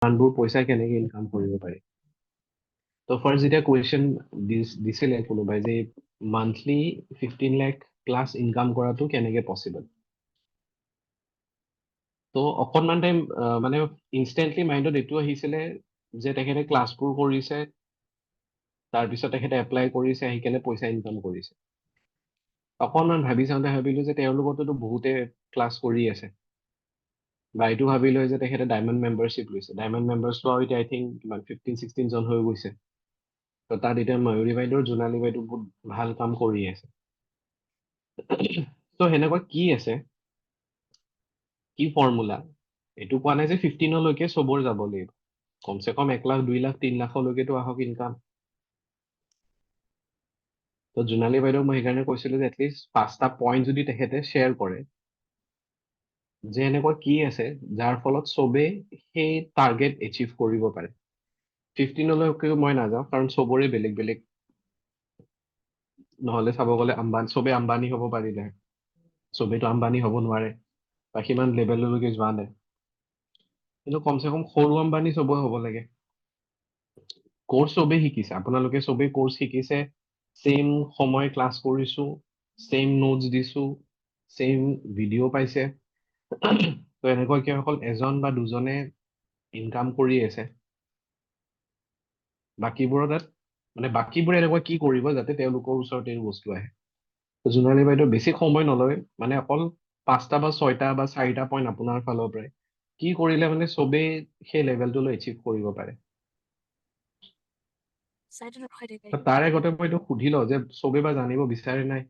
ইমানবোৰ পইচা কেনেকে ইনকাম কৰিব পাৰি। তো ফাৰ্ষ্ট যেতিয়া কুৱেশ্যন দিছিলে কোনোবাই যে মান্থলি 15 লাখ প্লাছ ইনকাম কৰাটো কেনেকে পচিবল, তো অকণমান টাইম মানে ইনষ্টেণ্টলি মাইণ্ডত এইটো আহিছিলে যে তেখেতে ক্লাছবোৰ কৰিছে, তাৰপিছত তেখেতে এপ্লাই কৰিছে, আহি কেনে পইচা ইনকাম কৰিছে। অকণমান ভাবি চাওঁতে ভাবিলো যে তেওঁলোকতো বহুতে ক্লাছ কৰি আছে, বা এইটো ভাবি লয় যে তেখেতে ডায়মণ্ড মেম্বাৰশ্বিপ লৈছে। ডায়মণ্ড মেম্বাৰ্ছ লোৱা এতিয়া আই থিংক কিমান 15-16 জন হৈ গৈছে। তো তাত এতিয়া ময়ূৰী বাইদেউ জোনালী বাইদেউ বহুত ভাল কাম কৰি আছে। তো সেনেকুৱা কি আছে, কি ফৰ্মুলা, এইটো কোৱা নাই যে 15লৈকে চবৰ যাব লাগিব, কমচে কম 1 লাখ 2 লাখ 3 লাখলৈকেতো আহক ইনকাম। তো জোনালী বাইদেউ মই সেইকাৰণে কৈছিলো যে এটলিষ্ট 5টা পইণ্ট যদি তেখেতে শ্বেয়াৰ কৰে যে এনেকুৱা কি আছে যাৰ ফলত চবেই সেই টাৰ্গেট এচিভ কৰিব পাৰে। 15লৈকে মই নাযাওঁ, কাৰণ চবৰে বেলেগ বেলেগ, নহলে চাব গ'লে চবে আম্বানী হ'ব পাৰিলে, চবেইতো আম্বানী হ'ব নোৱাৰে বা সিমান লেভেললৈকে যোৱা নাই, কিন্তু কমচে কম সৰু আম্বানী চবে হ'ব লাগে। কোৰ্চ চবেই শিকিছে, আপোনালোকে চবেই কোৰ্চ শিকিছে, চেম সময় ক্লাছ কৰিছো, চেম নোটছ দিছো, চেম ভিডিঅ' পাইছে। তো এনেকুৱাকে অকল এজন বা দুজনে ইনকাম কৰি আছে, বাকীবোৰৰ তাত মানে বাকীবোৰে এনেকুৱা কি কৰিব যাতে তেওঁলোকৰ ওচৰত এই বস্তু আহে। তো জোনালী বাইদেউ বেছি সময় নলয়, মানে অকল 5টা বা 6টা বা 4টা পইণ্ট আপোনাৰ ফালৰ পৰাই কি কৰিলে মানে চবেই সেই লেভেলটোলৈ এচিভ কৰিব পাৰে। তাৰ আগতে মই এইটো সুধি লওঁ যে চবেই বা জানিব বিচাৰে নাই,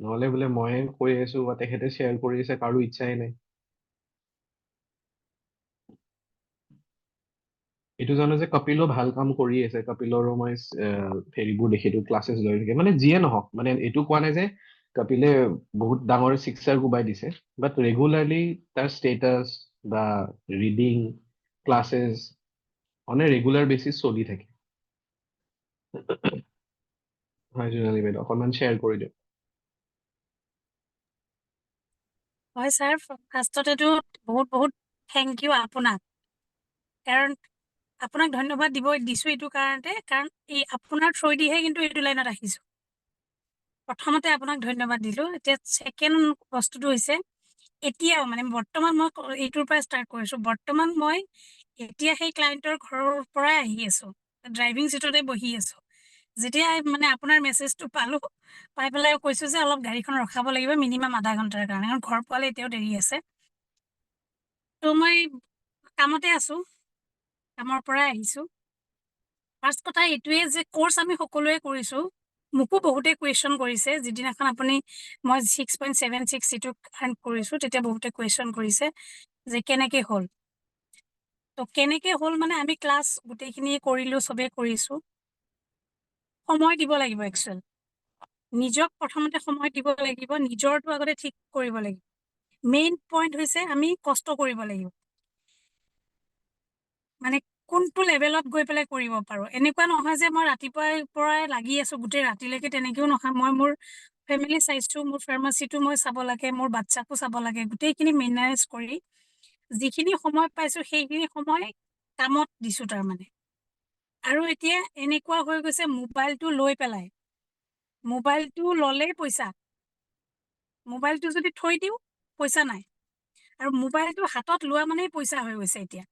নহলে বোলে মই কৈ আছো বা তেখেতে শ্বেয়াৰ কৰি আছে, কাৰো ইচ্ছাই নাই। এইটো জানো যে কপিলো ভাল কাম কৰি আছে, কপিলৰো মই হেৰিবোৰ দেখিলো, ক্লাছেছ লৈ থাকে, মানে যিয়ে নহওক, মানে এইটো কোৱা নাই যে কপিলে বহুত ডাঙৰ চিক্সাৰ কোবাই দিছে, বাট ৰেগুলাৰলি তাৰ ষ্টেটাছ বা reading classes on a regular basis চলি থাকে। হয় জোনালী বাইদেউ, অকণমান শ্বেয়াৰ কৰি দিয়ক। হয় ছাৰ, ফাৰ্ষ্টতেতো বহুত বহুত থেংক ইউ আপোনাক, কাৰণ আপোনাক ধন্যবাদ দিছো এইটো কাৰণতে, কাৰণ এই আপোনাৰ থ্ৰুদিহে কিন্তু এইটো লাইনত আহিছোঁ। প্ৰথমতে আপোনাক ধন্যবাদ দিলোঁ। এতিয়া ছেকেণ্ড বস্তুটো হৈছে, এতিয়াও মানে বৰ্তমান মই এইটোৰ পৰা ষ্টাৰ্ট কৰিছোঁ, বৰ্তমান মই এতিয়া সেই ক্লায়েণ্টৰ ঘৰৰ পৰাই আহি আছোঁ, ড্ৰাইভিং ছিটতে বহি আছোঁ। যেতিয়া মানে আপোনাৰ মেছেজটো পালোঁ, পাই পেলাই কৈছোঁ যে অলপ গাড়ীখন ৰখাব লাগিব মিনিমাম আধা ঘণ্টাৰ কাৰণে, কাৰণ ঘৰ পোৱালে এতিয়াও দেৰি আছে। তো মই কামতে আছোঁ, কামৰ পৰাই আহিছোঁ। ফাৰ্ষ্ট কথা এইটোৱে যে কোৰ্চ আমি সকলোৱে কৰিছোঁ, মোকো বহুতে কুৱেশ্যন কৰিছে। যিদিনাখন আপুনি মই 6.76 যিটো আৰ্ণ কৰিছোঁ, তেতিয়া বহুতে কুৱেশ্যন কৰিছে যে কেনেকে হ'ল। তো কেনেকে হ'ল মানে আমি ক্লাছ গোটেইখিনি কৰিলোঁ, চবেই কৰিছোঁ। সময় দিব লাগিব একচুৱেল, নিজক প্ৰথমতে সময় দিব লাগিব, নিজৰটো আগতে ঠিক কৰিব লাগিব। মেইন পইণ্ট হৈছে আমি কষ্ট কৰিব লাগিব, মানে কোনটো লেভেলত গৈ পেলাই কৰিব পাৰোঁ। এনেকুৱা নহয় যে মই ৰাতিপুৱাৰ পৰাই লাগি আছোঁ গোটেই ৰাতিলৈকে, তেনেকেও নহয়। মই মোৰ ফেমিলি চাইছোঁ, মোৰ ফাৰ্মাচীটো মই চাব লাগে, মোৰ বাচ্ছাকো চাব লাগে, গোটেইখিনি মেনেজ কৰি যিখিনি সময় পাইছোঁ সেইখিনি সময় কামত দিছোঁ তাৰমানে। আৰু এতিয়া এনেকুৱা হৈ গৈছে, মোবাইলটো লৈ পেলাই, মোবাইলটো ল'লেই পইচা, মোবাইলটো যদি থৈ দিওঁ পইচা নাই, আৰু মোবাইলটো হাতত লোৱা মানেই পইচা হৈ গৈছে এতিয়া।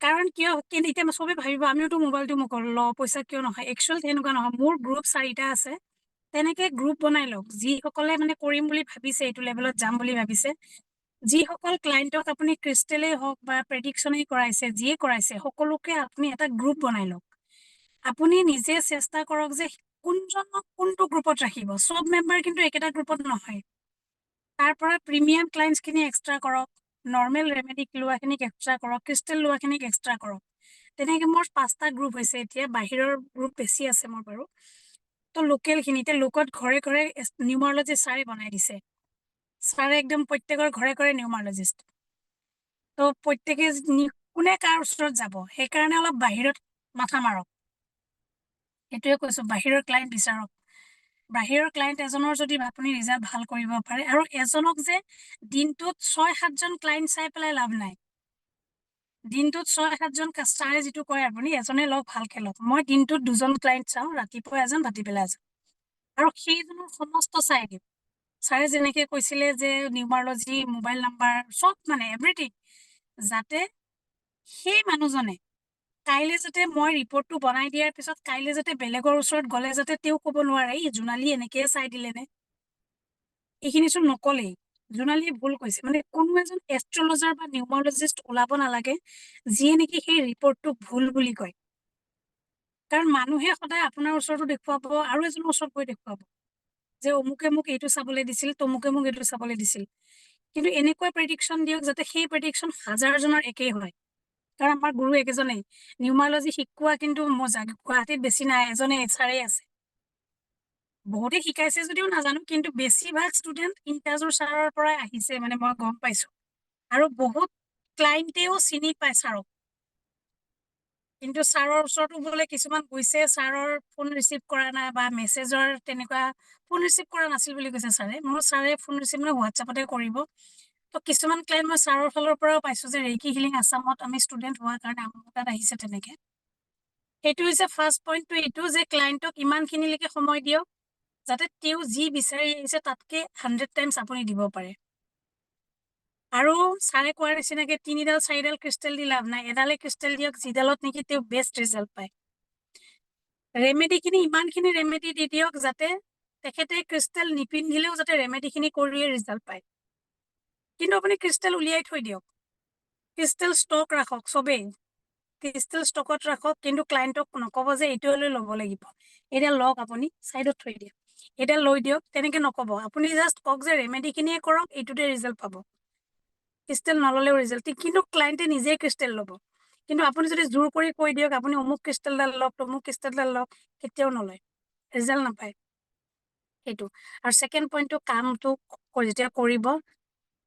কাৰণ কিয়, এতিয়া চবেই ভাবিব আমিওতো মোবাইলটো লওঁ, পইচা কিয় নহয়। একচুৱেল তেনেকুৱা নহয়, মোৰ গ্ৰুপ 4টা আছে, তেনেকে গ্ৰুপ বনাই লওক। যিসকলে মানে কৰিম বুলি ভাবিছে, এইটো লেভেলত যাম বুলি ভাবিছে, যিসকল ক্লায়েণ্টক আপুনি ক্ৰিষ্টেলেই হওক বা প্ৰেডিকশ্যনেই কৰাইছে, যিয়ে কৰাইছে, সকলোকে আপুনি এটা গ্ৰুপ বনাই লওক। আপুনি নিজে চেষ্টা কৰক যে কোনজনক কোনটো গ্ৰুপত ৰাখিব। চব মেম্বাৰ কিন্তু একেটা গ্ৰুপত নহয়, তাৰ পৰা প্ৰিমিয়াম ক্লায়েণ্টছখিনি এক্সট্ৰা কৰক, নৰ্মেল ৰেমেডিক লোৱাখিনিক এক্সট্ৰা কৰক, ক্ৰিষ্টেল লোৱাখিনিক এক্সট্ৰা কৰক। তেনেকৈ মোৰ 5টা গ্ৰুপ হৈছে এতিয়া, বাহিৰৰ গ্ৰুপ বেছি আছে মোৰ বাৰু। তো লোকেলখিনি এতিয়া লোকত ঘৰে ঘৰে নিউমাৰলজিষ্ট ছাৰে বনাই দিছে, ছাৰে একদম প্ৰত্যেকৰ ঘৰে ঘৰে নিউমাৰলজিষ্ট। তো প্ৰত্যেকে কোনে কাৰ ওচৰত যাব, সেইকাৰণে অলপ বাহিৰত মাথা মাৰক। সেইটোৱে কৈছোঁ, বাহিৰৰ ক্লায়েণ্ট বিচাৰক। বাহিৰৰ ক্লায়েণ্ট এজনৰ যদি আপুনি ৰিজাল্ট ভাল কৰিব পাৰে আৰু এজনক যে দিনটোত 6-7জন ক্লায়েণ্ট চাই পেলাই লাভ নাই। দিনটোত 6-7জন কাষ্টমাৰে যিটো কয় আপুনি এজনে লওক ভালকে লওক। মই দিনটোত 2জন ক্লায়েণ্ট চাওঁ, ৰাতিপুৱা এজন, ভাটিবেলা এজন। আৰু সেইজনৰ সমস্ত চাই দিম। ছাৰে যেনেকে কৈছিলে যে নিউমাৰলজি, মোবাইল নাম্বাৰ চব মানে এভৰিথিং, যাতে সেই মানুহজনে কাইলৈ যাতে মই ৰিপৰ্টটো বনাই দিয়াৰ পিছত কাইলৈ যাতে বেলেগৰ ওচৰত গ'লে যাতে তেওঁ ক'ব নোৱাৰে এই জোনালী এনেকৈ চাই দিলেনে, এইখিনিচোন নকলেই। জোনালীয়ে ভুল কৈছে, মানে কোনো এজন এষ্ট্ৰলজাৰ বা নিউমাৰলজিষ্ট ওলাব নালাগে যিয়ে নেকি সেই ৰিপৰ্টটো ভুল বুলি কয়। কাৰণ মানুহে সদায় আপোনাৰ ওচৰতো দেখুৱাব আৰু এজনৰ ওচৰত গৈ দেখুৱাব যে অমুকে মোক এইটো চাবলৈ দিছিল, তমুকে মোক এইটো চাবলৈ দিছিল। কিন্তু এনেকুৱা প্ৰেডিকশ্যন দিয়ক যাতে সেই প্ৰেডিকশ্যন 1000জনৰ একেই হয়। কাৰণ আমাৰ গুৰু একেজনেই, নিউমাৰলজি শিকোৱা কিন্তু গুৱাহাটীত বেছি নাই, এজনে ছাৰেই আছে। বহুতে শিকাইছে যদিও নাজানো, কিন্তু বেছিভাগ ষ্টুডেণ্ট ইনটাজৰ ছাৰৰ পৰাই আহিছে, মানে মই গম পাইছো। আৰু বহুত ক্লাইণ্টেও চিনি পায় ছাৰক। কিন্তু ছাৰৰ ওচৰতো গ'লে কিছুমান গৈছে, ছাৰৰ ফোন ৰিচিভ কৰা নাই বা মেছেজৰ তেনেকুৱা ফোন ৰিচিভ কৰা নাছিল বুলি কৈছে ছাৰে। মোৰ ছাৰে ফোন ৰিচিভ মানে হোৱাটছএপতে কৰিব। তো কিছুমান ক্লাইণ্ট মই ছাৰৰ ফালৰ পৰাও পাইছোঁ যে ৰেইকি হিলিং আছামত আমি ষ্টুডেণ্ট হোৱাৰ কাৰণে আমাৰ তাত আহিছে তেনেকে। সেইটো হৈছে ফাৰ্ষ্ট পইণ্টটো এইটো যে ক্লাইণ্টক ইমানখিনিলৈকে সময় দিয়ক যাতে তেওঁ যি বিচাৰি আহিছে তাতকে 100 টাইমছ আপুনি দিব পাৰে। আৰু ছাৰে কোৱাৰ নিচিনাকে 3ডাল 4ডাল ক্ৰিষ্টেল দি লাভ নাই, এডালে ক্ৰিষ্টেল দিয়ক যিডালত নেকি তেওঁ বেষ্ট ৰিজাল্ট পায়। ৰেমেডিখিনি ইমানখিনি ৰেমেডি দি দিয়ক যাতে তেখেতে ক্ৰিষ্টেল নিপিন্ধিলেও যাতে ৰেমেডিখিনি কৰিয়ে ৰিজাল্ট পায়। কিন্তু আপুনি ক্ৰিষ্টেল উলিয়াই থৈ দিয়ক, ক্ৰিষ্টেল ষ্টক ৰাখক, চবেই ক্ৰিষ্টেল ষ্টকত ৰাখক, কিন্তু ক্লাইণ্টক নক'ব যে এইটোলৈ ল'ব লাগিব, এইডাল লওক আপুনি ছাইডত থৈ দিয়ক, এইডাল লৈ দিয়ক, তেনেকে নক'ব। আপুনি জাষ্ট কওক যে ৰেমেডিখিনিয়ে কৰক, এইটোতে ৰিজাল্ট পাব, ক্ৰিষ্টেল নল'লেও ৰিজাল্ট। কিন্তু ক্লাইণ্টে নিজেই ক্ৰিষ্টেল ল'ব। কিন্তু আপুনি যদি জোৰ কৰি কৈ দিয়ক আপুনি অমুক ক্ৰিষ্টেলডাল লওক, তমুক ক্ৰিষ্টেলডাল লওক, কেতিয়াও নলয়, ৰিজাল্ট নাপায়। সেইটো। আৰু ছেকেণ্ড পইণ্টটো কামটো যেতিয়া কৰিব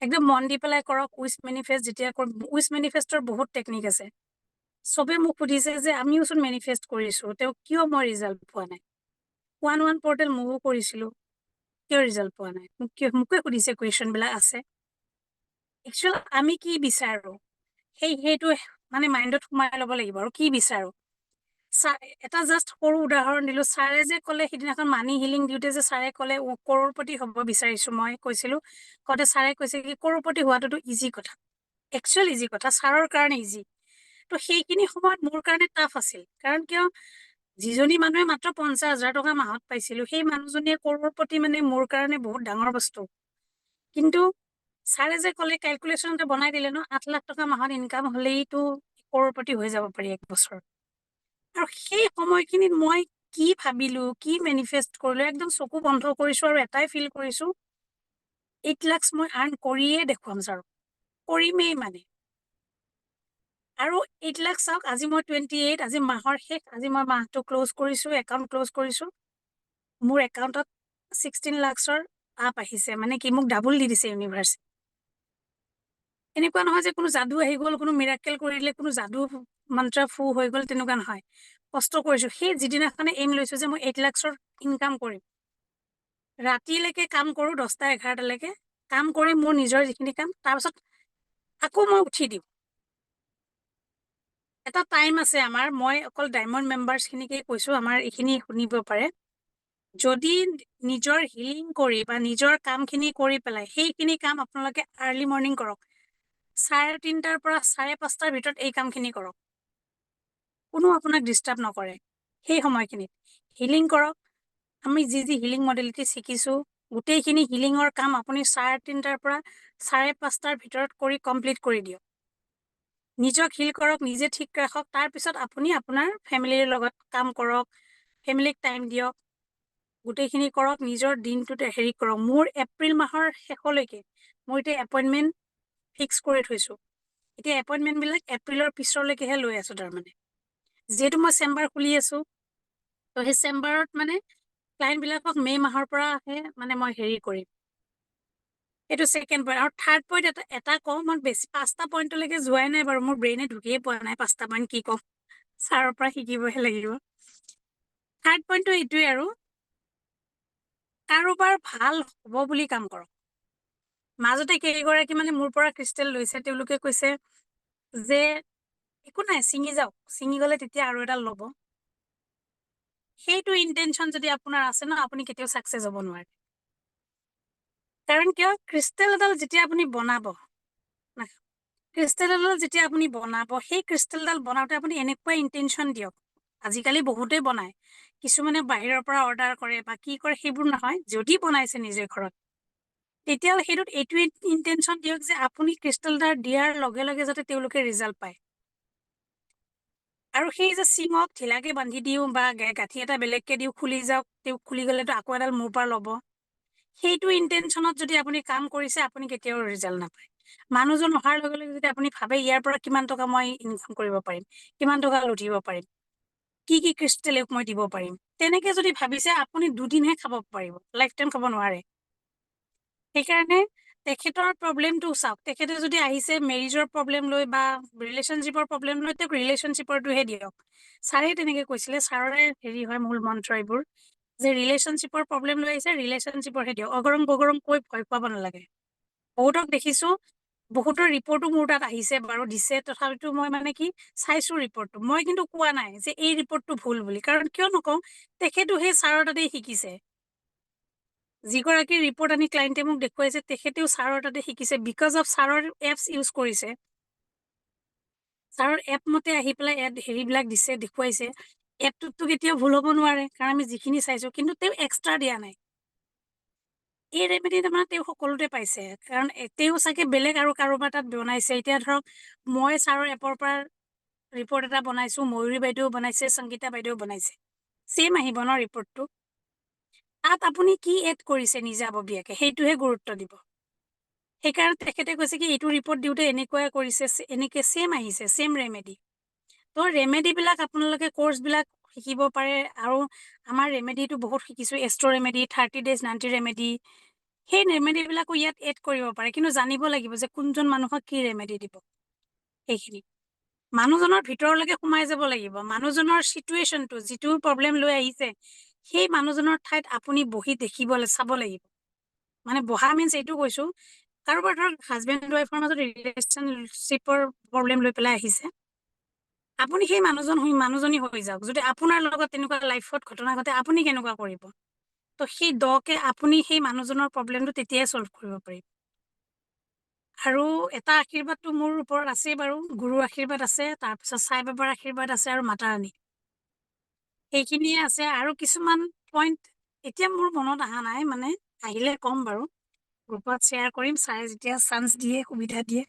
একদম মন দি পেলাই কৰক। উইচ মেনিফেষ্ট যেতিয়া উইচ মেনিফেষ্টৰ বহুত টেকনিক আছে। চবে মোক সুধিছে যে আমিওচোন মেনিফেষ্ট কৰিছোঁ, তেওঁ কিয় মই ৰিজাল্ট পোৱা নাই। 1-1 পৰ্টেল ময়ো কৰিছিলোঁ, কিয় ৰিজাল্ট পোৱা নাই, মোকে সুধিছে কুৱেশ্যনবিলাক আছে। একচুৱেল আমি কি বিচাৰোঁ সেইটো মানে মাইণ্ডত সোমাই ল'ব লাগিব। আৰু কি বিচাৰোঁ, এটা জাষ্ট সৰু উদাহৰণ দিলোঁ। ছাৰে যে ক'লে সিদিনাখন মানি হিলিং দিওঁতে যে ছাৰে ক'লে কৰোৰপতি হ'ব বিচাৰিছোঁ, মই কৈছিলোঁ কওঁতে ছাৰে কৈছে কি কৰোৰপতি হোৱাটোতো ইজি কথা, একচুৱেল ইজি কথা, ছাৰৰ কাৰণে ইজি। তো সেইখিনি সময়ত মোৰ কাৰণে টাফ আছিল, কাৰণ কিয় যিজনী মানুহে মাত্ৰ 50,000 টকা মাহত পাইছিলোঁ, সেই মানুহজনীয়ে কৰোৰপতি মানে মোৰ কাৰণে বহুত ডাঙৰ বস্তু। কিন্তু ছাৰে যে ক'লে কেলকুলেশ্যন এটা বনাই দিলে ন, 8 লাখ টকা মাহত ইনকাম হ'লেইতো কৰোৰপতি হৈ যাব পাৰি এক বছৰত। আৰু সেই সময়খিনিত মই কি ভাবিলোঁ, কি মেনিফেষ্ট কৰিলোঁ, একদম চকু বন্ধ কৰিছোঁ আৰু এটাই ফিল কৰিছোঁ 8 লাখ মই আৰ্ণ কৰিয়ে দেখুৱাম ছাৰক, কৰিমেই মানে। আৰু 8 লাখ চাওক, আজি মই 28, আজি মাহৰ শেষ, আজি মই মাহটো ক্ল'জ কৰিছোঁ, একাউণ্ট ক্ল'জ কৰিছোঁ। মোৰ একাউণ্টত 16 লাখৰ আপ আহিছে, মানে কি মোক ডাবল দি দিছে ইউনিভাৰ্ছে। এনেকুৱা নহয় যে কোনো যাদু আহি গ'ল, কোনো মিৰাকেল কৰিলে, কোনো যাদু মন্ত্ৰ ফু হৈ গ'ল, তেনেকুৱা নহয়। কষ্ট কৰিছোঁ। সেই যিদিনাখনে এইম লৈছোঁ যে মই 8 লাখৰ ইনকাম কৰিম, ৰাতিলৈকে কাম কৰোঁ, 10টা-11টালৈকে কাম কৰি মোৰ নিজৰ যিখিনি কাম, তাৰপাছত আকৌ মই উঠি দিওঁ। এটা টাইম আছে আমাৰ, মই অকল ডায়মণ্ড মেম্বাৰ্ছখিনিকে কৈছোঁ, আমাৰ এইখিনি শুনিব পাৰে। যদি নিজৰ হিলিং কৰি বা নিজৰ কামখিনি কৰি পেলাই সেইখিনি কাম আপোনালোকে আৰ্লি মৰ্ণিং কৰক, 3:30টাৰ পৰা 5:30টাৰ ভিতৰত এই কামখিনি কৰক, কোনো আপোনাক ডিষ্টাৰ্ব নকৰে। সেই সময়খিনিত হিলিং কৰক। আমি যি হিলিং মডেলিটি শিকিছোঁ, গোটেইখিনি হিলিঙৰ কাম আপুনি 3:30টাৰ পৰা 5:30টাৰ ভিতৰত কৰি কমপ্লিট কৰি দিয়ক। নিজক হিল কৰক, নিজে ঠিক ৰাখক, তাৰপিছত আপুনি আপোনাৰ ফেমিলিৰ লগত কাম কৰক, ফেমিলিক টাইম দিয়ক, গোটেইখিনি কৰক, নিজৰ দিনটোতে হেৰি কৰক। মোৰ এপ্ৰিল মাহৰ শেষলৈকে মই এতিয়া এপইণ্টমেণ্ট ফিক্স কৰি থৈছোঁ। এতিয়া এপইণ্টমেণ্টবিলাক এপ্ৰিলৰ পিছলৈকেহে লৈ আছোঁ। তাৰমানে যিহেতু মই চেম্বাৰ খুলি আছোঁ, তো সেই চেম্বাৰত মানে ক্লাইণ্টবিলাকক মে' মাহৰ পৰাহে মানে মই হেৰি কৰিম। এইটো ছেকেণ্ড পইণ্ট। আৰু থাৰ্ড পইণ্ট এটা কওঁ, মই বেছি 5টা পইণ্টলৈকে যোৱাই নাই বাৰু, মোৰ ব্ৰেইনে ঢুকিয়ে পোৱা নাই 5টা পইণ্ট কি কওঁ, ছাৰৰ পৰা শিকিবহে লাগিব। থাৰ্ড পইণ্টটো এইটোৱে আৰু কাৰোবাৰ ভাল হ'ব বুলি কাম কৰক। মাজতে কেইগৰাকী মানে মোৰ পৰা ক্ৰিষ্টেল লৈছে, তেওঁলোকে কৈছে যে একো নাই, ছিঙি যাওক, ছিঙি গ'লে তেতিয়া আৰু এডাল ল'ব। সেইটো ইণ্টেনশ্যন যদি আপোনাৰ আছে ন, আপুনি কেতিয়াও ছাকচেছ হ'ব নোৱাৰে। কাৰণ কিয়, ক্ৰিষ্টেল এডাল যেতিয়া আপুনি বনাব, ক্ৰিষ্টেল এডাল যেতিয়া আপুনি বনাব, সেই ক্ৰিষ্টেলডাল বনাওঁতে আপুনি এনেকুৱা ইণ্টেনশ্যন দিয়ক। আজিকালি বহুতেই বনায়, কিছুমানে বাহিৰৰ পৰা অৰ্ডাৰ কৰে বা কি কৰে, সেইবোৰ নহয়। যদি বনাইছে নিজে ঘৰত, তেতিয়াহ'লে সেইটোত এইটোৱে ইণ্টেনশ্যন দিয়ক যে আপুনি ক্ৰিষ্টেলডাল দিয়াৰ লগে লগে যাতে তেওঁলোকে ৰিজাল্ট পায়। আৰু সেই যে চিঙক ঢিলাকে বান্ধি দিওঁ বা গাঁঠি এটা বেলেগকে দিওঁ, খুলি যাওক, তেওঁ খুলি গ'লেতো আকৌ এডাল মোৰ পৰা ল'ব, সেইটো ইণ্টেনশ্যনত যদি আপুনি কাম কৰিছে, আপুনি কেতিয়াও ৰিজাল্ট নাপায়। মানুহজন অহাৰ লগে লগে যদি আপুনি ভাবে ইয়াৰ পৰা কিমান টকা মই ইনকাম কৰিব পাৰিম, কিমান টকা লুটিব পাৰিম, কি কি ক্ৰিষ্টেলক মই দিব পাৰিম, তেনেকে যদি ভাবিছে, আপুনি দুদিনহে খাব পাৰিব, লাইফ টাইম খাব নোৱাৰে। সেইকাৰণে তেখেতৰ প্ৰব্লেমটো চাওক। তেখেতে যদি আহিছে মেৰিজৰ প্ৰব্লেম লৈ বা ৰিলেশ্যনশ্বিপৰ প্ৰব্লেম লৈ, তেওঁক ৰিলেশ্যনশ্বিপৰটোহে দিয়ক। ছাৰে তেনেকে কৈছিলে, ছাৰৰে হেৰি হয় মূল মন্ত্ৰ এইবোৰ, যে ৰিলেশ্যনশ্বিপৰ প্ৰব্লেম লৈ আহিছে, ৰিলেশ্যনশ্বিপৰহে দিয়ক, অগৰং বগৰং কৈ ভয় খুৱাব নালাগে। বহুতক দেখিছো, বহুতৰ ৰিপৰ্টো মোৰ তাত আহিছে বাৰু, দিছে, তথাপিতো মই মানে কি চাইছো ৰিপৰ্টটো, মই কিন্তু কোৱা নাই যে এই ৰিপৰ্টটো ভুল বুলি। কাৰণ কিয় নকওঁ, তেখেতো সেই ছাৰৰ তাতেই শিকিছে। যিগৰাকী ৰিপৰ্ট আনি ক্লাইণ্টে মোক দেখুৱাইছে, তেখেতেও ছাৰৰ তাতে শিকিছে, বিকজ অফ ছাৰৰ এপছ ইউজ কৰিছে। ছাৰৰ এপ মতে আহি পেলাই এড হেৰিবিলাক দিছে, দেখুৱাইছে। এপটোততো কেতিয়াও ভুল হ'ব নোৱাৰে, কাৰণ আমি যিখিনি চাইছো, কিন্তু তেওঁ এক্সট্ৰা দিয়া নাই। এই ৰেমেডি তাৰমানে তেওঁ সকলোতে পাইছে, কাৰণ তেওঁ চাগে বেলেগ আৰু কাৰোবাৰ তাত বনাইছে। এতিয়া ধৰক মই ছাৰৰ এপৰ পৰা ৰিপৰ্ট এটা বনাইছো, ময়ূৰী বাইদেউ বনাইছে, সংগীতা বাইদেউ বনাইছে, ছেম আহিব ন ৰিপৰ্টটো। তাত আপুনি কি এড কৰিছে নিজাববীয়াকে, সেইটোহে গুৰুত্ব দিব। সেইকাৰণে তেখেতে কৈছে কি এইটো ৰিপৰ্ট দিওঁতে এনেকুৱাই কৰিছে, এনেকে ছেম আহিছে, ছেম ৰেমেডি। তো ৰেমেডিবিলাক আপোনালোকে কৰ্চবিলাক শিকিব পাৰে। আৰু আমাৰ ৰেমেডিটো বহুত শিকিছো, এষ্ট্ৰ ৰেমেডি, 30 days 90 ৰেমেডি, সেই ৰেমেডিবিলাকো ইয়াত এড কৰিব পাৰে। কিন্তু জানিব লাগিব যে কোনজন মানুহক কি ৰেমেডি দিব। সেইখিনি মানুহজনৰ ভিতৰলৈকে সোমাই যাব লাগিব, মানুহজনৰ চিটুৱেশ্যনটো, যিটো প্ৰব্লেম লৈ আহিছে, সেই মানুহজনৰ ঠাইত আপুনি বহি চাব লাগিব। মানে বহা মিন্স এইটো কৈছো, কাৰোবাৰ ধৰক হাজবেণ্ড ৱাইফৰ মাজত ৰিলেশ্যনশ্বিপৰ প্ৰব্লেম লৈ পেলাই আহিছে, আপুনি সেই মানুহজনী হৈ যাওক। যদি আপোনাৰ লগত তেনেকুৱা লাইফত ঘটনা ঘটে, আপুনি কেনেকুৱা কৰিব? তো সেই দকে আপুনি সেই মানুহজনৰ প্ৰব্লেমটো তেতিয়াই চল্ভ কৰিব পাৰিব। আৰু এটা আশীৰ্বাদটো মোৰ ওপৰত আছেই বাৰু, গুৰুৰ আশীৰ্বাদ আছে, তাৰপিছত সাই বাবাৰ আশীৰ্বাদ আছে, আৰু মাতা ৰাণী, সেইখিনিয়ে আছে। আৰু কিছুমান পইণ্ট এতিয়া মোৰ মনত অহা নাই, মানে আহিলে ক'ম বাৰু, গ্ৰুপত শ্বেয়াৰ কৰিম, ছাৰে যেতিয়া চান্স দিয়ে, সুবিধা দিয়ে।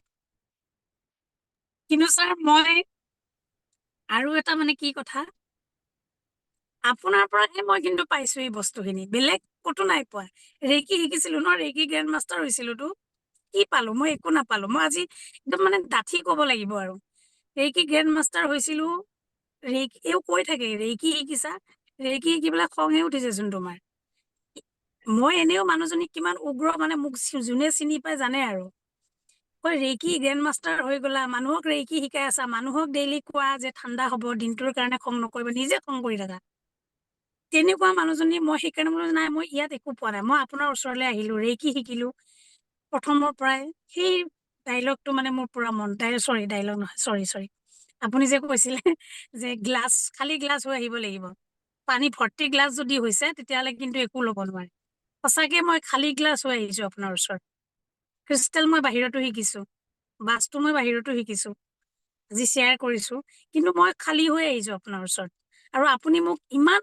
কিন্তু ছাৰ মই আৰু এটা মানে কি কথা, আপোনাৰ পৰাহে মই কিন্তু পাইছো এই বস্তুখিনি, বেলেগ ক'তো নাই পোৱা। ৰেকি শিকিছিলো ন, ৰেকি গ্ৰেণ্ড মাষ্টাৰ হৈছিলোতো, কি পালো? মই একো নাপালো। মই আজি একদম মানে ডাঠি ক'ব লাগিব আৰু, ৰেকি গ্ৰেণ্ড মাষ্টাৰ হৈছিলো। এও কৈ থাকে ৰেকি শিকিছা, ৰেকি শিকি পেলাই খঙে উঠিছেচোন তোমাৰ। মই এনেও মানুহজনী কিমান উগ্ৰ, মানে মোক যোনে চিনি পায় জানে আৰু। কৈ ৰেকি গ্ৰেণ্ড মাষ্টাৰ হৈ গলা, মানুহক ৰেকি শিকাই আছা, মানুহক ডেইলি কোৱা যে ঠাণ্ডা হ'ব, দিনটোৰ কাৰণে খং নকৰিব, নিজে খং কৰি থাকা। তেনেকুৱা মানুহজনী মই, সেইকাৰণে বোলো নাই, মই ইয়াত একো পোৱা নাই, মই আপোনাৰ ওচৰলৈ আহিলো, ৰেকি শিকিলো প্ৰথমৰ পৰাই। সেই ডাইলগটো মানে মোৰ পুৰা মন, ডাইলগ নহয়, চৰি, আপুনি যে কৈছিলে যে গ্লাছ, খালী গ্লাছ হৈ আহিব লাগিব, পানী ভৰ্তি গ্লাছ যদি হৈছে, তেতিয়াহ'লে কিন্তু একো ল'ব নোৱাৰে। সঁচাকে মই খালী গ্লাছ হৈ আহিছো আপোনাৰ ওচৰত। ক্ৰিষ্টেল মই বাহিৰতো শিকিছো, বাছটো মই বাহিৰতো শিকিছো, আজি শ্বেয়াৰ কৰিছো, কিন্তু মই খালী হৈ আহিছো আপোনাৰ ওচৰত। আৰু আপুনি মোক ইমান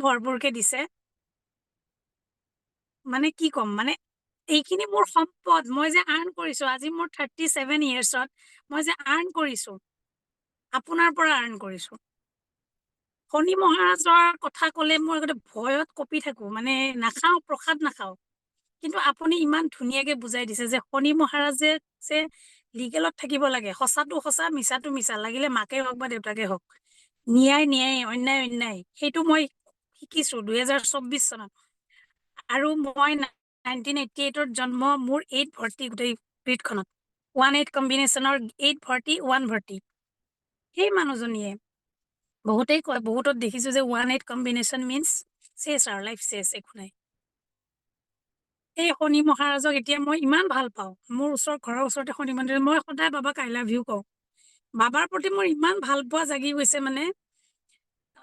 ভৰপূৰকে দিছে, মানে কি ক'ম, মানে এইখিনি মোৰ সম্পদ, মই যে আৰ্ণ কৰিছো, আজি মোৰ 37 yearsত মই যে আৰ্ণ কৰিছো, আপোনাৰ পৰা আৰ্ণ কৰিছো। শনি মহাৰাজৰ কথা ক'লে মই আগতে ভয়ত কঁপি থাকো, মানে নাখাওঁ, প্ৰসাদ নাখাওঁ। কিন্তু আপুনি ইমান ধুনীয়াকে বুজাই দিছে যে শনি মহাৰাজে যে লিগেলত থাকিব লাগে, সঁচাটো সঁচা, মিছাটো মিছা, লাগিলে মাকে হওক বা দেউতাকে হওক, ন্যায়, অন্যায়, সেইটো মই শিকিছো 2024 চনত। আৰু মই 1988ত জন্ম, মোৰ 8 ভৰ্তি গোটেই ব্ৰীডখনত, 1-8 কম্বিনেশ্যনৰ 8 ভৰ্তি, 1 ভৰ্তি। সেই মানুহজনীয়ে, বহুতেই কয়, বহুতত দেখিছো যে 1-8 কম্বিনেশ্যন মিন্স চেছ আৰু লাইফ চেছ, একো নাই। এই শনি মহাৰাজক এতিয়া মই ইমান ভাল পাওঁ। মোৰ ঘৰৰ ওচৰতে শনি মন্দিৰ, মই সদায় বাবাক আই লাভ ইউ কওঁ। বাবাৰ প্ৰতি মোৰ ইমান ভাল পোৱা জাগি গৈছে মানে,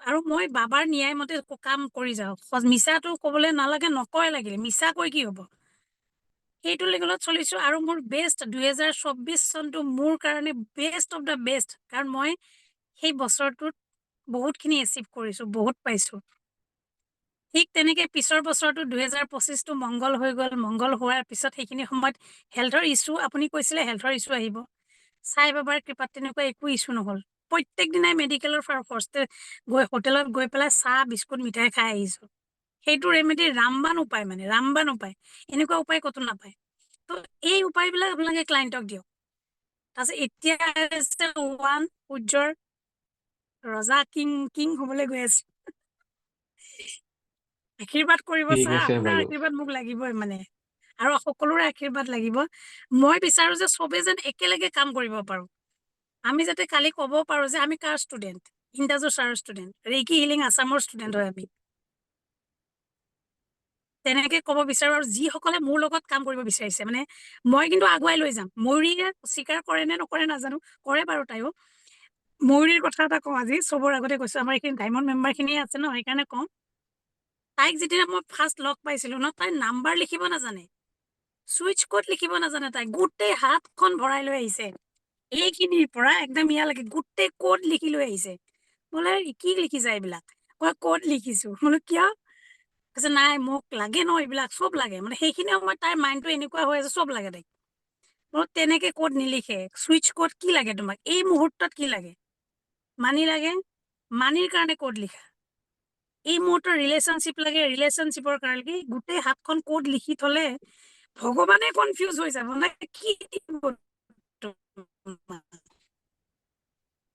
আৰু মই বাবাৰ ন্যায় মতে কাম কৰি যাওঁ। মিছাটো ক'বলৈ নালাগে, নকয় লাগিলে, মিছা কৈ কি হ'ব। সেইটো লেভেলত চলিছো আৰু মোৰ বেষ্ট 2024 চনটো মোৰ কাৰণে বেষ্ট অফ দ্য বেষ্ট, কাৰণ মই সেই বছৰটোত বহুতখিনি এচিভ কৰিছো, বহুত পাইছো। ঠিক তেনেকে পিছৰ বছৰটো 2025টো মংগল হৈ গ'ল। মংগল হোৱাৰ পিছত সেইখিনি সময়ত হেল্থৰ ইছ্যু, আপুনি কৈছিলে হেল্থৰ ইছ্যু আহিব, চাই বাবাৰ কৃপাত তেনেকুৱা একো ইছ্যু নহ'ল। প্ৰত্যেক দিনাই মেডিকেলৰ হোটেলত গৈ পেলাই চাহ বিস্কুট মিঠাই খাই আহিছো। সেইটো ৰেমেডি ৰামবান উপায়, মানে ৰামবান উপায়, এনেকুৱা উপায় ক'তো নাপায়। তো এই উপায়বিলাক আপোনালোকে ক্লাইণ্টক দিয়ক। তাৰপিছত এতিয়া ওৱান সূৰ্যৰ ৰজা কিং হ'বলৈ গৈ আছে। আশীৰ্বাদ কৰিব ঠিক ছাৰ, আছে আপোনাৰ বাৰু। আশীৰ্বাদ মোক লাগিবই মানে, আৰু সকলোৰে আশীৰ্বাদ লাগিব। মই বিচাৰো যে চবে যেন একেলগে কাম কৰিব পাৰো। আমি যাতে কালি ক'ব পাৰো যে আমি কাৰ ষ্টুডেণ্ট, ইন্দাজু ছাৰৰ ষ্টুডেণ্ট, ৰেইকি হিলিং আছামৰ ষ্টুডেণ্ট হয় আমি। তেনেকে ক'ব বিচাৰো। আৰু যিসকলে মোৰ লগত কাম কৰিব বিচাৰিছে, মানে মই কিন্তু আগুৱাই লৈ যাম। ময়ূৰীয়ে স্বীকাৰ কৰে নে নকৰে নাজানো, কৰে বাৰু তাইও। ময়ূৰীৰ কথা এটা কওঁ, আজি চবৰ আগতে কৈছো, আমাৰ এইখিনি ডায়মণ্ড মেম্বাৰখিনিয়ে আছে ন, সেইকাৰণে কওঁ। তাইক যেতিয়া মই ফাৰ্ষ্ট লগ পাইছিলো ন, তাই নাম্বাৰ লিখিব নাজানে, চুইচ কোড লিখিব নাজানে। তাই গোটেই হাতখন ভৰাই লৈ আহিছে, এইখিনিৰ পৰা একদম ইয়ালৈকে গোটেই কোড লিখি লৈ আহিছে। বোলে কি লিখিছা এইবিলাক? মই কোড লিখিছো। বোলো কিয়? কৈছে নাই মোক লাগে ন, এইবিলাক চব লাগে। মানে সেইখিনি সময়ত তাইৰ মাইণ্ডটো এনেকুৱা হৈ আছে, চব লাগে তাইক। বোলো তেনেকে কোড নিলিখে, চুইচ কোড কি লাগে তোমাক এই মুহূৰ্তত? কি লাগে? মানি লাগে, মানিৰ কাৰণে কোড লিখা। এই মুহূৰ্তৰ ৰিলেশ্যনশ্বিপ লাগে, ৰিলেশ্যনশ্বিপৰ কাৰণে কি গোটেই হাতখন কোড লিখি থলে ভগৱানে কনফিউজ হৈ যাব না, কি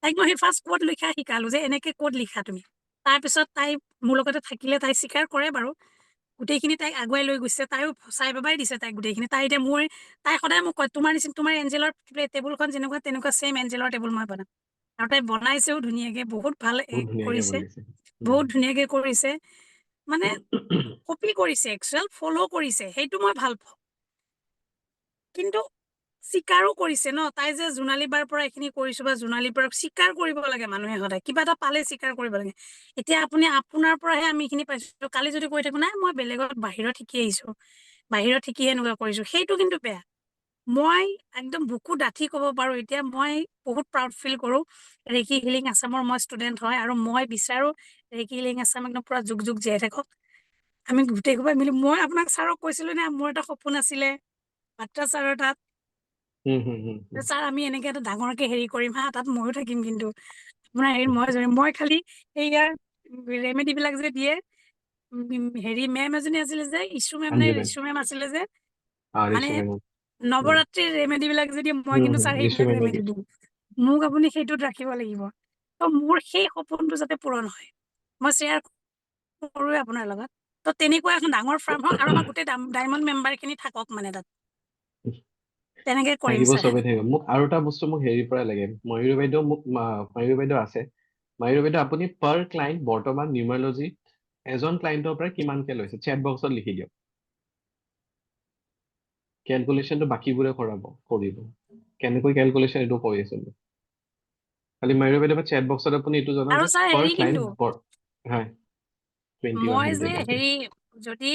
তাইক মই সেই ফাৰ্ষ্ট কোড লিখা শিকালো, যে এনেকে কোড লিখা তুমি। তাৰপিছত তাই মোৰ লগতে থাকিলে, তাই স্বীকাৰ কৰে বাৰু, গোটেইখিনি তাইক আগুৱাই লৈ গৈছে। তাইও চাই বাবাই দিছে তাইক গোটেইখিনি। তাই এতিয়া তাই সদায় মোক কয়, তোমাৰ নিচিনা, তোমাৰ এঞ্জেলৰ টেবুলখন যেনেকুৱা তেনেকুৱা ছেম এঞ্জেলৰ টেবুল মই বনাম। আৰু তাই বনাইছেও ধুনীয়াকে, বহুত ভাল বহুত ধুনীয়াকে কৰিছে, বনাইছে। বহুত ধুনীয়াকে কৰিছে। মানে কপি কৰিছে, একচুৱেল ফ'ল' কৰিছে, সেইটো মই ভাল পাওঁ। কিন্তু স্বীকাৰো কৰিছে ন, তাই যে জোনালী বাৰ পৰা এইখিনি কৰিছো, বা জোনালীৰ পৰা স্বীকাৰ কৰিব লাগে। মানুহে সদায় কিবা এটা পালে স্বীকাৰ কৰিব লাগে। এতিয়া আপুনি আপোনাৰ পৰাহে আমি এইখিনি পাইছো। কালি যদি কৈ থাকো নাই মই বেলেগত বাহিৰত শিকি আহিছো, বাহিৰত শিকি এনেকুৱা কৰিছো, সেইটো কিন্তু বেয়া। মই একদম বুকু ডাঠি ক'ব পাৰো, এতিয়া মই বহুত প্ৰাউড ফিল কৰো, ৰেইকি হিলিং আছামৰ মই ষ্টুডেণ্ট হয়। আৰু মই বিচাৰো ৰেইকি হিলিং আছাম একদম পুৰা যুগ যুগ জীয়াই থাকক। আমি গোটেই সোপাই মিলি, মই আপোনাক ছাৰক কৈছিলো নে মোৰ এটা সপোন আছিলে বাট্টা ছাৰৰ তাত, ছাৰ আমি এনেকে এটা ডাঙৰকে হেৰি কৰিম হা, তাত ময়ো থাকিম। কিন্তু আপোনাৰ হেৰি মই খালি এইয়াৰ ৰেমেডি বিলাক যে দিয়ে, হেৰি মেম এজনী আছিলে যে, ইছু মেম নে ৰিচু মেম আছিলে যে, মানে নৱৰাত্ৰিৰ ৰেমেডি বিলাক যদি, মই কিন্তু ছাৰ সেইবিলাক ৰেমেডি দিম। মোক আপুনি সেইটোত ৰাখিব লাগিব। ত মোৰ সেই সপোনটো যাতে পূৰণ হয়, মই শ্বেয়াৰ কৰোৱে আপোনাৰ লগত। ত তেনেকুৱা এখন ডাঙৰ ফাৰ্ম হওক, আৰু আমাৰ গোটেই ডায়মণ্ড মেম্বাৰ খিনি থাকক মানে তাত, তেনেকে কৰিম থাকিব, ছাৰ। চবে থাকিব। মোক আৰু এটা বস্তু মোক হেৰিৰ পৰা লাগে, ময়ূৰী বাইদেউ মোক, ময়ূৰী বাইদেউ আছে, ময়ূৰী বাইদেউ আপুনি পাৰ ক্লাইণ্ট বৰ্তমান নিউমাৰলজি এজন ক্লাইণ্টৰ পৰা কিমানকে লৈছে চেট বক্সত লিখি দিয়ক। কেলকুলেশ্যনটো বাকীবোৰে কৰিব, কেনেকৈ কেলকুলেশ্যন এইটো কৰি আছো। খালি ময়ূৰী বাইদেউ চেট বক্সত আপুনি এইটো জনাওক আৰু যে ছাৰ পাৰ হেৰি ক্লাইণ্ট, কিন্তু হয় 21 মই যে 180। হেৰি, যদি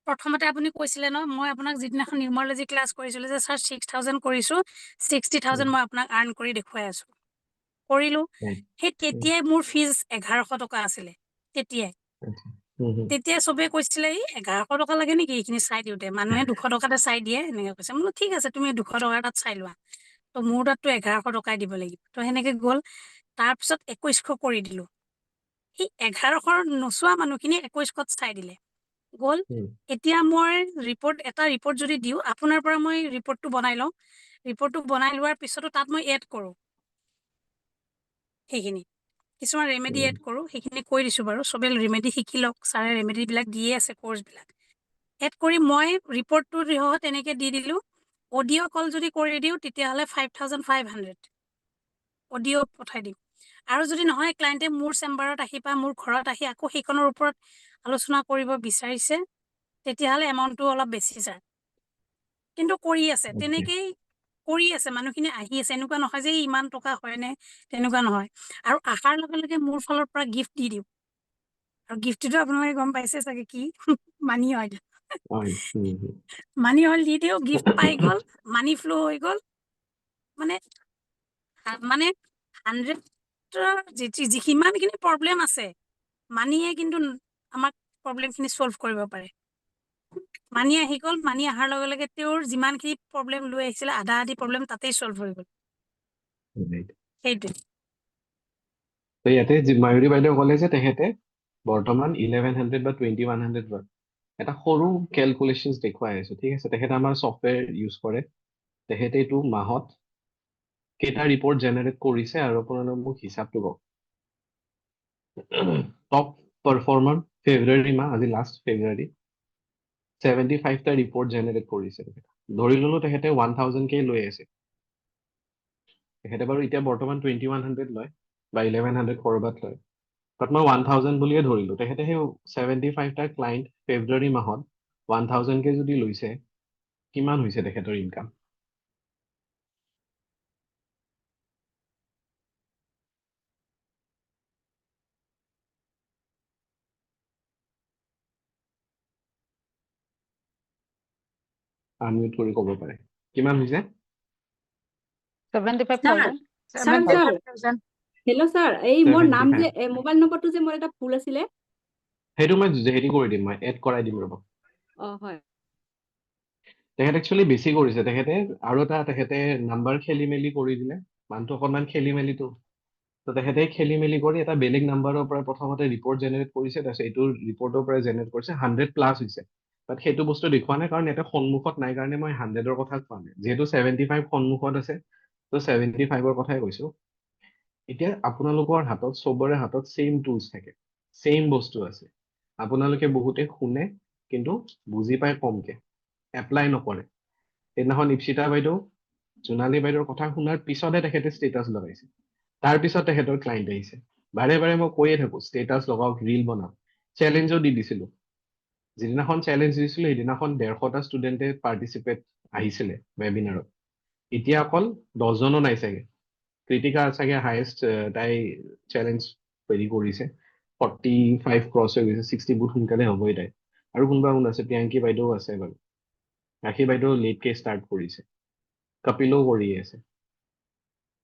প্ৰথমতে আপুনি কৈছিলে ন, মই আপোনাক যিদিনাখন নিউমাৰলজি ক্লাছ কৰিছিলো যে ছাৰ 6000 কৰিছো, 60,000 মই আপোনাক আৰ্ণ কৰি দেখুৱাই আছো, কৰিলো। সেই তেতিয়াই মোৰ ফিজ 1100 টকা আছিলে। তেতিয়া চবে কৈছিলে এই 1100 টকা লাগে নেকি এইখিনি চাই দিওঁতে, মানুহে 200 টকাতে চাই দিয়ে, এনেকে কৈছে। মই ঠিক আছে, তুমি 200 টকাৰ তাত চাই লোৱা, ত মোৰ তাততো 1100 টকাই দিব লাগিব। ত সেনেকে গ'ল। তাৰপিছত 2100 কৰি দিলো। সেই 1100 নোচোৱা মানুহখিনি 2100ত চাই দিলে, গ'ল। এতিয়া মই এটা ৰিপৰ্ট যদি দিওঁ, আপোনাৰ পৰা মই ৰিপৰ্টটো বনাই লওঁ, ৰিপৰ্টটো বনাই লোৱাৰ পিছতো তাত মই এড কৰোঁ, সেইখিনি কিছুমান ৰেমেডি এড কৰোঁ, সেইখিনি কৈ দিছোঁ বাৰু। চবে ৰেমেডি শিকি লওক, ছাৰে ৰেমেডিবিলাক দিয়ে আছে, কৰ্চবিলাক এড কৰি মই ৰিপৰ্টটো তেনেকৈ দি দিলোঁ। অডিঅ' কল যদি কৰি দিওঁ, তেতিয়াহ'লে 5500 অডিঅ' পঠাই দিম। আৰু যদি নহয়, ক্লাইণ্টে মোৰ চেম্বাৰত আহি বা মোৰ ঘৰত আহি আকৌ সেইখনৰ ওপৰত আলোচনা কৰিব বিচাৰিছে, তেতিয়াহ'লে এমাউণ্টটো অলপ বেছি যায় কিন্তু কৰি আছে Okay. তেনেকেই কৰি আছে মানুহখিনি আহি আছে এনেকুৱা নহয় যে ইমান টকা হয়নে তেনেকুৱা নহয় আৰু আহাৰ লগে লগে মোৰ ফালৰ পৰা গিফ্ট দি দিওঁ আৰু গিফ্টটো আপোনালোকে গম পাইছে চাগে কি মানি অইল মানি অইল দি দিওঁ গিফ্ট পাই গ'ল মানি ফ্ল' হৈ গ'ল মানে মানে 100 যিমানখিনি প্ৰব্লেম আছে মানিয়ে কিন্তু আমাক প্ৰব্লেমখিনি সলভ কৰিব পাৰে মানি আহি গ'ল মানি অহাৰ লগে লগে তেওঁৰ যিমানখিনি প্ৰব্লেম লৈ আহিছিলে আধা আধি প্ৰব্লেম তাতেই সলভ হৈ গ'ল সেইটোৱে তো ইয়াতে মায়ুৰী বাইদেউ ক'লে যে তেখেতে বৰ্তমান 1100 বা 2100 লয় এটা সৰু কেলকুলেশ্যন দেখুৱাই আছো ঠিক আছে তেখেতে আমাৰ ছফ্টৱেৰ ইউজ কৰে তেখেতে এইটো মাহত কেইটা ৰিপৰ্ট জেনেৰেট কৰিছে আৰু আপোনালোকে মোক হিচাপটো কওক টপ পাৰফৰ্মাৰ ফেব্ৰুৱাৰী মাহ আজি লাষ্ট ফেব্ৰুৱাৰী 75টা ৰিপৰ্ট জেনেৰেট কৰিছে ধৰি ললো তেখেতে 1000K লৈ আছে তেখেতে বাৰু এতিয়া বৰ্তমান 2100 লয় বা 1100 কৰবাত লয় বাট মই 1000 বুলিয়ে ধৰিলো তেখেতে সেই 75টা ক্লাইণ্ট ফেব্ৰুৱাৰী মাহত 1000K যদি লৈছে কিমান হৈছে তেখেতৰ ইনকাম আনমিউট কৰি ক'ব পাৰে কিমান হৈছে 75,000 স্যাৰ 75,000 হেল্ল' স্যাৰ এই মোৰ নাম 75 যে মোবাইল নম্বৰটো যে মোৰ এটা ভুল আছিলে সেইটো মই হেৰি কৰি দিম মই এড কৰাই দিম ৰ'ব হয় তেখেতে একচুৱেলি বেছি কৰিছে তেখেতে আৰু এটা তেখেতে নাম্বাৰ খেলি মেলি কৰি দিলে মানুহটো অকণমান খেলি মেলিটো তো তেখেতে খেলি মেলি কৰি এটা বেলেগ নাম্বাৰৰ পৰা প্ৰথমতে ৰিপৰ্ট জেনেৰেট কৰিছে তাৰপিছত এইটো ৰিপৰ্টৰ পৰা জেনেৰেট কৰিছে 100+ হৈছে বাট সেইটো বস্তু দেখুওৱা নাই কাৰণ ইয়াতে সন্মুখত নাই কাৰণে মই 100ৰ কথা কোৱা নাই যিহেতু 75 সন্মুখত আছে তো 75ৰ কথাই কৈছো এতিয়া আপোনালোকৰ হাতত চবৰে হাতত ছেইম টুলছ থাকে ছেইম বস্তু আছে আপোনালোকে বহুতে শুনে কিন্তু বুজি পায় কমকে এপ্লাই নকৰে সেইদিনাখন ইপচিতা বাইদেউ জোনালী বাইদেউৰ কথা শুনাৰ পিছতহে তেখেতে ষ্টেটাছ লগাইছে তাৰপিছত তেখেতৰ ক্লাইণ্ট আহিছে বাৰে বাৰে মই কৈয়ে থাকো ষ্টেটাছ লগাওক ৰীল বনাওক চেলেঞ্জো দি দিছিলো যিদিনাখন চেলেঞ্জ দিছিলো সেইদিনাখন 150টা ষ্টুডেণ্টে পাৰ্টিচিপেট আহিছিলে ৱেবিনাৰত এতিয়া অকল 10জনো নাই চাগে কৃতিকা চাগে হায়েষ্ট তাই চেলেঞ্জ হেৰি কৰিছে 45 ক্ৰছ হৈ গৈছে 60 বহুত সোনকালে হ'বই তাই আৰু কোনোবা কোন আছে প্ৰিয়াংকী বাইদেউ আছে বাৰু ৰাখী বাইদেউ লেটকে ষ্টাৰ্ট কৰিছে কপিলেও কৰি আছে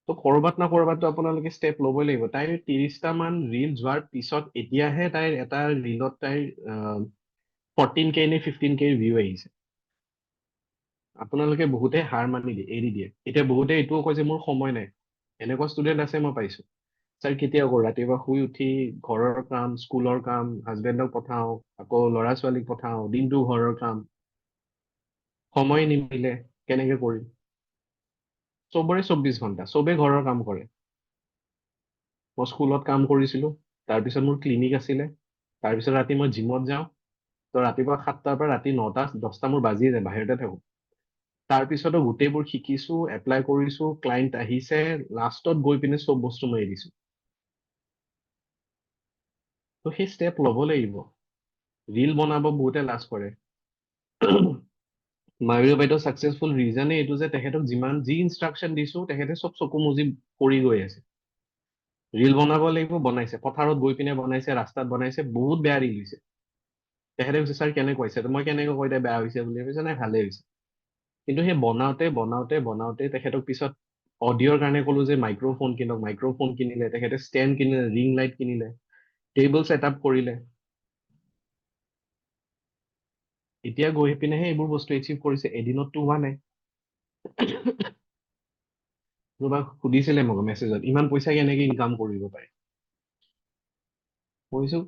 তো কৰবাত না কৰবাততো আপোনালোকে ষ্টেপ ল'বই লাগিব তাইৰ 30টা মান ৰীল যোৱাৰ পিছত এতিয়াহে তাইৰ এটা ৰীলত তাইৰ 14K নে 15K ভিউ আহিছে আপোনালোকে বহুতে হাৰ মানি দিয়ে এৰি দিয়ে এতিয়া বহুতে এইটোও কয় যে মোৰ সময় নাই এনেকুৱা ষ্টুডেণ্ট আছে মই পাইছো ছাৰ কেতিয়া কৰো ৰাতিপুৱা শুই উঠি ঘৰৰ কাম স্কুলৰ কাম হাজবেণ্ডক পঠাওঁ আকৌ ল'ৰা ছোৱালীক পঠাওঁ দিনটো ঘৰৰ কাম সময় নিমিলে কেনেকে কৰিম চবৰে 24 ঘণ্টা চবে ঘৰৰ কাম কৰে মই স্কুলত কাম কৰিছিলো তাৰপিছত মোৰ ক্লিনিক আছিলে তাৰপিছত ৰাতি মই জিমত যাওঁ তো ৰাতিপুৱা 7টাৰ পৰা ৰাতি 9টা 10টা মোৰ বাজিয়ে যায় বাহিৰতে থাকো তাৰপিছতো গোটেইবোৰ শিকিছো এপ্লাই কৰিছো ক্লাইণ্ট আহিছে লাষ্টত গৈ পিনে চব বস্তু মই এৰিছো তো সেই ষ্টেপ ল'ব লাগিব ৰীল বনাব বহুতে লাজ কৰে মায়ুৰী বাইদেউ ছাকচেছফুল ৰিজনে এইটো যে তেখেতক যিমান যি ইনষ্ট্ৰাকশ্যন দিছো তেখেতে চব চকু মুজি কৰি গৈ আছে ৰীল বনাব লাগিব বনাইছে পথাৰত গৈ পিনে বনাইছে ৰাস্তাত বনাইছে বহুত বেয়া ৰীল হৈছে তেখেতে কৈছে ছাৰ কেনেকৈ হৈছে মই কেনেকৈ কৈ তাই বেয়া হৈছে বুলি কৈছে নাই ভালেই হৈছে কিন্তু সেই বনাওঁতে বনাওঁতে বনাওঁতে তেখেতক পিছত অডিঅ'ৰ কাৰণে ক'লো যে মাইক্ৰফোন কিনক মাইক্ৰফোন কিনিলে তেখেতে ষ্টেণ্ড কিনিলে ৰিং লাইট কিনিলে টেবুল ছেটআপ কৰিলে এতিয়া গৈ পিনেহে এইবোৰ বস্তু এচিভ কৰিছে এদিনততো হোৱা নাই কোনোবা সুধিছিলে মোক মেছেজত ইমান পইচা কেনেকে ইনকাম কৰিব পাৰে কৈছো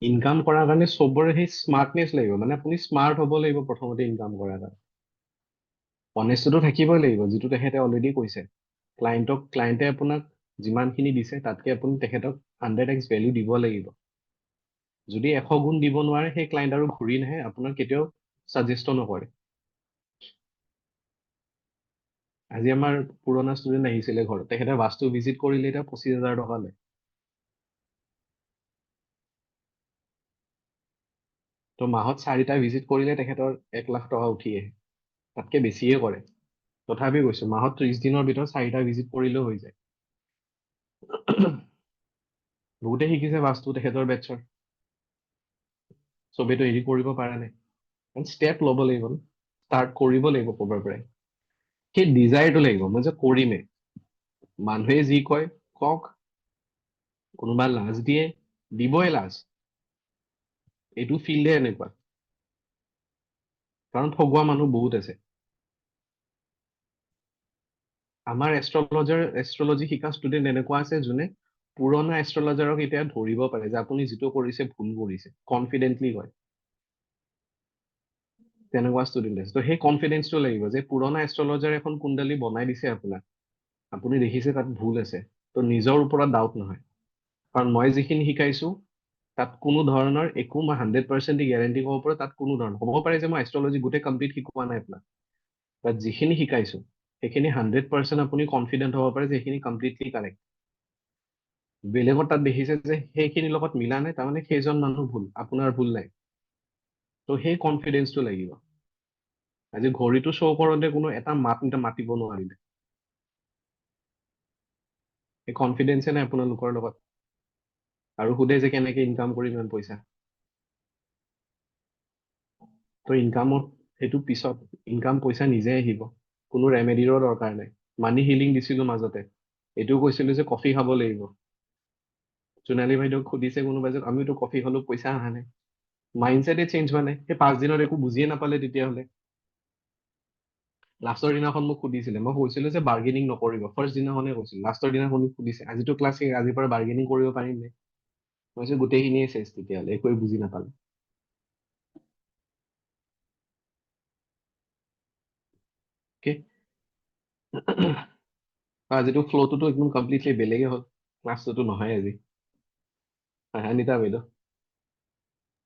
ইনকাম কৰাৰ কাৰণে চবৰে সেই স্মাৰ্টনেছ লাগিব মানে আপুনি স্মাৰ্ট হ'ব লাগিব প্ৰথমতে ইনকাম কৰাৰ কাৰণে অনেষ্টটো থাকিবই লাগিব যিটো তেখেতে অলৰেডি কৈছে ক্লাইণ্টে আপোনাক যিমানখিনি দিছে তাতকে আপুনি তেখেতক 100x ভেলিউ দিব লাগিব যদি 100 গুণ দিব নোৱাৰে সেই ক্লাইণ্ট আৰু ঘূৰি নাহে আপোনাক কেতিয়াও ছাজেষ্টো নকৰে আজি আমাৰ পুৰণা ষ্টুডেণ্ট আহিছিলে ঘৰত তেখেতে বাস্তু ভিজিট কৰিলে এতিয়া 25,000 টকা লয় তো মাহত 4টা ভিজিট কৰিলে তেখেতৰ 1 লাখ টকা উঠি আহে তাতকে বেছিয়ে কৰে তথাপি কৈছো মাহত 30 দিনৰ ভিতৰত 4টা ভিজিট কৰিলেও হৈ যায় বহুতে শিকিছে বাস্তু তেখেতৰ বেটছৰ চবেতো হেৰি কৰিব পৰা নাই ষ্টেপ ল'ব লাগিব ষ্টাৰ্ট কৰিব লাগিব ক'ৰবাৰ পৰাই সেই ডিজায়াৰটো লাগিব মই যে কৰিমে মানুহে যি কয় কওক কোনোবা লাজ দিয়ে দিবই লাজ এইটো ফিল্ডে এনেকুৱা কাৰণ ঠগোৱা মানুহ বহুত আছে আমাৰ এষ্ট্ৰলজি শিকা ষ্টুডেণ্ট এনেকুৱা আছে যোনে পুৰণা এষ্ট্ৰলজাৰক এতিয়া ধৰিব পাৰে যে আপুনি যিটো কৰিছে ভুল কৰিছে কনফিডেণ্টলি কয় তেনেকুৱা ষ্টুডেণ্ট আছে তো সেই কনফিডেন্সটো লাগিব যে পুৰণা এষ্ট্ৰলজাৰ এখন কুণ্ডলী বনাই দিছে আপোনাক আপুনি দেখিছে তাত ভুল আছে তো নিজৰ ওপৰত ডাউট নহয় কাৰণ মই যিখিনি শিকাইছো তাত কোনো ধৰণৰ একো মই 100% গেৰেণ্টি ক'ব পাৰো তাত কোনো ধৰণৰ হ'ব পাৰে যে মই এষ্ট্ৰলজি গোটেই কমপ্লিট শিকোৱা নাই আপোনাক বাট যিখিনি শিকাইছো সেইখিনি 100% আপুনি কনফিডেণ্ট হ'ব পাৰে যে সেইখিনি কমপ্লিটলি কাৰেক্ট বেলেগৰ তাত দেখিছে যে সেইখিনিৰ লগত মিলা নাই তাৰমানে সেইজন মানুহ ভুল আপোনাৰ ভুল নাই তো সেই কনফিডেন্সটো লাগিব আজি ঘড়ীটো শ্ব' কৰোঁতে কোনো এটা মাতিব নোৱাৰিলে সেই কনফিডেন্সে নাই আপোনালোকৰ লগত আৰু সোধে যে কেনেকে ইনকাম কৰিম ইমান পইচা তো ইনকামত সেইটো পিছত ইনকাম পইচা নিজে আহিব কোনো ৰেমেডিৰো দৰকাৰ নাই মানি হিলিং দিছিলো মাজতে এইটোও কৈছিলো যে কফি খাব লাগিব জোনালী বাইদেউক সুধিছে কোনোবাই যে আমিতো কফি খালো পইচা অহা নাই মাইণ্ডছেটে চেঞ্জ হোৱা নাই সেই 5 দিনত একো বুজিয়ে নাপালে তেতিয়াহ'লে লাষ্টৰ দিনাখন মোক সুধিছিলে মই কৈছিলো যে বাৰ্গেনিং নকৰিব ফাৰ্ষ্ট দিনাখনে কৈছিলো লাষ্টৰ দিনাখন সুধিছে আজিতো ক্লাছ আজিৰ পৰা বাৰ্গেনিং কৰিব পাৰিম নে মই কৈছো গোটেইখিনিয়ে চেঞ্জ তেতিয়াহ'লে একোৱে বুজি নাপালে আজিতো ফ্ল'টোতো একদম কমপ্লিটলি বেলেগে হ'ল ক্লাছটোতো নহয় আজি অনিতা বাইদেউ